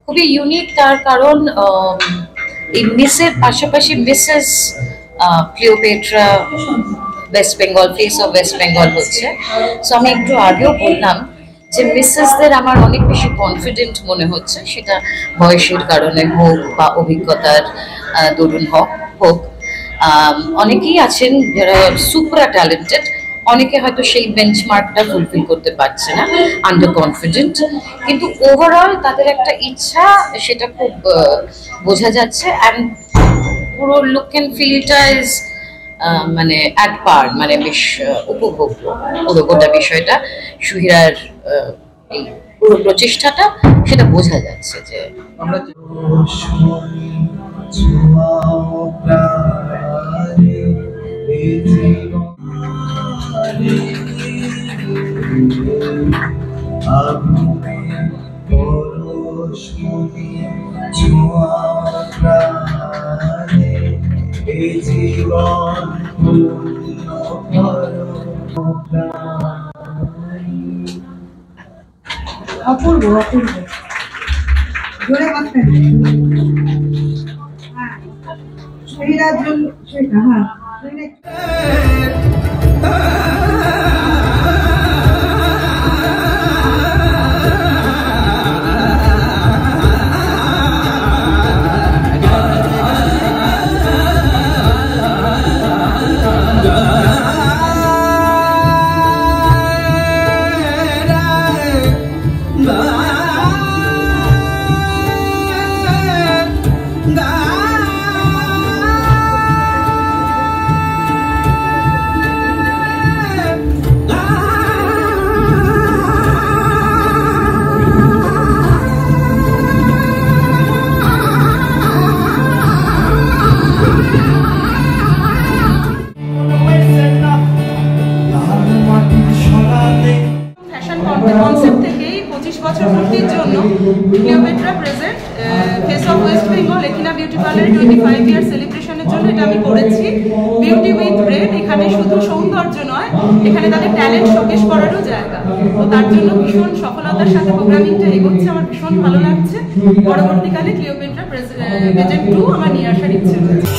খুবই ইউনিক, তার কারণ এই মিসের পাশাপাশি Mrs Cleopatra West Bengal, face of West Bengal হচ্ছে। সো আমি একটু আগেও বললাম যে মিসেসদের আমার অনেক বেশি কনফিডেন্ট মনে হচ্ছে, সেটা বয়সের কারণে হোক বা অভিজ্ঞতার দরুন হোক। অনেকেই আছেন যারা সুপার ট্যালেন্টেড, অনেকে হয়তো সেই বেঞ্চমার্কটা ফুলফিল করতে পারছে না, আন্ডার কনফিডেন্ট, কিন্তু ওভারঅল তাদের একটা ইচ্ছা, সেটা খুব বোঝা যাচ্ছে। অ্যান্ড পুরো লুক অ্যান্ড ফিলটা ইজ মানে অ্যাট পার, মানে বেশ উপভোগ্য পুরো গোটা বিষয়টা। সুহিরার এই পুরো প্রচেষ্টাটা, সেটা বোঝা যাচ্ছে যে আমরা অপূর্ব অপূর্ব জোরে কথা শহীদার জন্য সেটা হ্যাঁ কনসেপ্ট থেকেই 25 বছর পূর্তির জন্য Cleopatra present face of West Bengal একিনা বিউটি পার্লার 25 ইয়ার সেলিব্রেশনের জন্য এটা আমি করেছি। বিউটি উইথ ব্রেন, এখানে শুধু সৌন্দর্য নয়, এখানে তাদের ট্যালেন্ট শোকেস করারও জায়গা। তো তার জন্য ভীষণ সফলতার সাথে প্রোগ্রামিংটা এগোচ্ছে, আমার ভীষণ ভালো লাগছে। পরবর্তীকালে ক্লিওপেট্রা প্রেজেন্ট 2 আমার নিয়ে আসার ইচ্ছে রয়েছে।